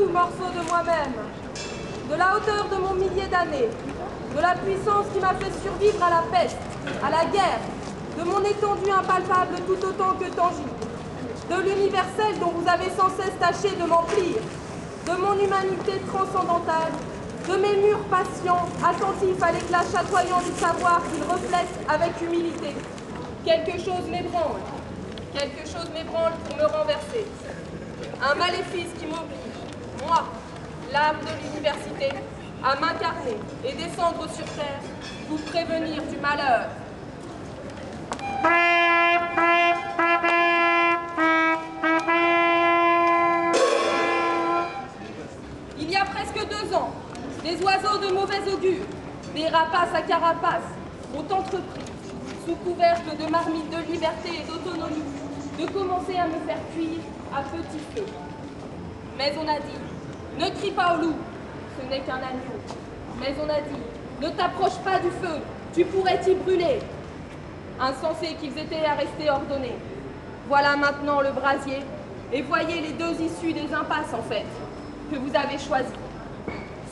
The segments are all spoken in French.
tout morceau de moi-même, de la hauteur de mon millier d'années, de la puissance qui m'a fait survivre à la peste, à la guerre, de mon étendue impalpable tout autant que tangible, de l'universel dont vous avez sans cesse tâché de m'emplir, de mon humanité transcendantale, de mes murs patients, attentifs à l'éclat chatoyant du savoir qu'ils reflètent avec humilité. Quelque chose m'ébranle pour me renverser. Un maléfice qui m'oblige, moi, l'âme de l'université, à m'incarner et descendre sur terre pour prévenir du malheur. Il y a presque 2 ans, des oiseaux de mauvais augure, des rapaces à carapace, ont entrepris, sous couvercle de marmite de liberté et d'autonomie, de commencer à me faire cuire à petit feu. Mais on a dit, ne crie pas au loup, ce n'est qu'un agneau. Mais on a dit, ne t'approche pas du feu, tu pourrais t'y brûler. Insensés qu'ils étaient à rester ordonnés. Voilà maintenant le brasier, et voyez les 2 issues des impasses en fait, que vous avez choisies.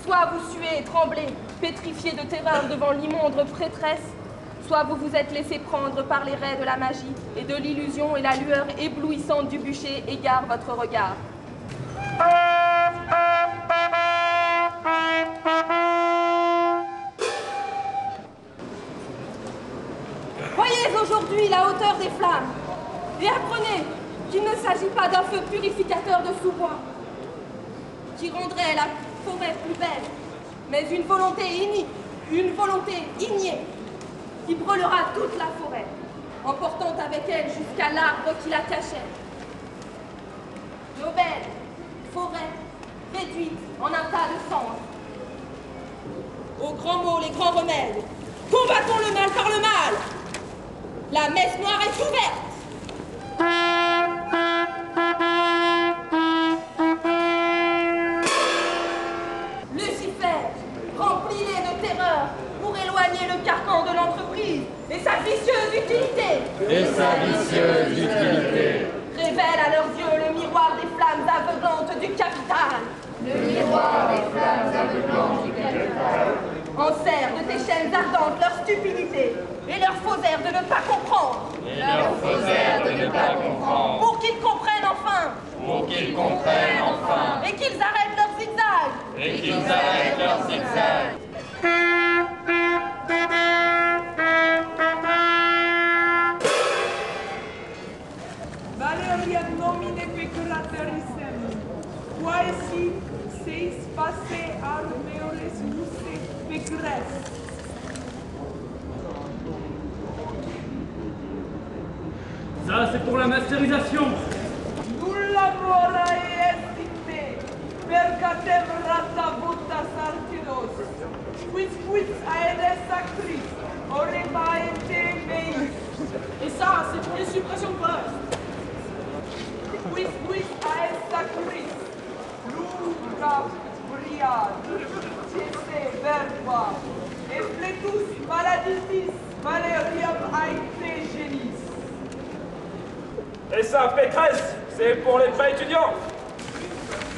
Soit vous suez et tremblez, pétrifiés de terreur devant l'immonde prêtresse, soit vous vous êtes laissé prendre par les raies de la magie et de l'illusion et la lueur éblouissante du bûcher égare votre regard. Voyez aujourd'hui la hauteur des flammes et apprenez qu'il ne s'agit pas d'un feu purificateur de sous-bois qui rendrait la forêt plus belle, mais une volonté ignée qui brûlera toute la forêt, emportant avec elle jusqu'à l'arbre qui la cachait. Nos belles forêts réduites en un tas de cendres. Aux grands mots, les grands remèdes, combattons le mal par le mal. La messe noire est ouverte. Lucifer, remplis-les de terreur pour éloigner le carcan de l'entreprise et sa vicieuse utilité. Révèle à leurs yeux le miroir des flammes aveuglantes du capital. Enserre de tes chaînes ardentes leur stupidité et leur faux air de ne pas comprendre. Pour qu'ils comprennent enfin. Et qu'ils arrêtent leurs zigzags. Valeria nomine peculaterissem, quaesi seis passe armeores luce pecres. Ça, c'est pour la mastérisation. Nulla morae est in me, percatem rata votas artidos, quis aedes actris, oremaete meis. Et ça, c'est pour les suppressions de postes. Quis aes actris, lucra briad, cesse verba, et fletus maladitis Valeriam aite genis. Et ça, Pécresse, c'est pour les pas étudiants.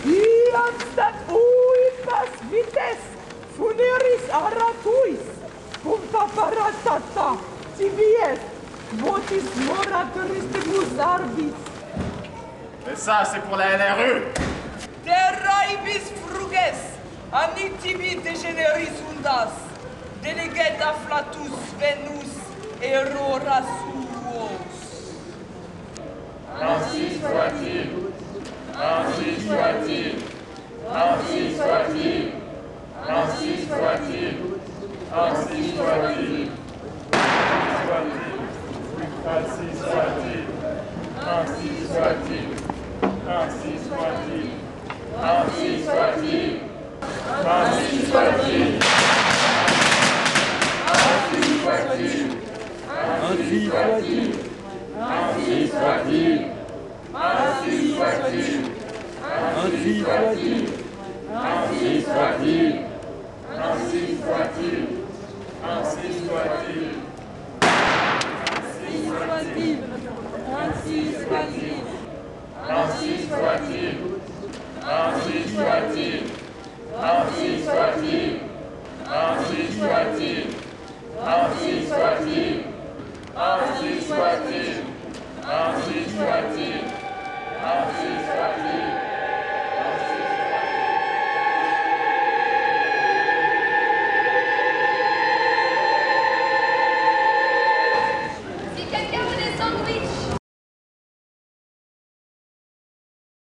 Iam stat uipas vites, funeris aratuis, cum paparatata, tibies, votis moratoristibus arbis. Et ça, c'est pour la LRE. Terraibis fruges, anitibi degeneris undas, deleget afflatus Venus errora suos. Ainsi soit-il. Ainsi soit-il. Ainsi soit-il. Ainsi soit-il. Ainsi soit-il. Ainsi soit-il. Ainsi soit-il. Ainsi soit-il. Ainsi soit-il. Ainsi soit-il. Ainsi soit-il. Ainsi soit-il. Ainsi soit-il. Ainsi soit-il. Ainsi soit-il. Ainsi soit-il.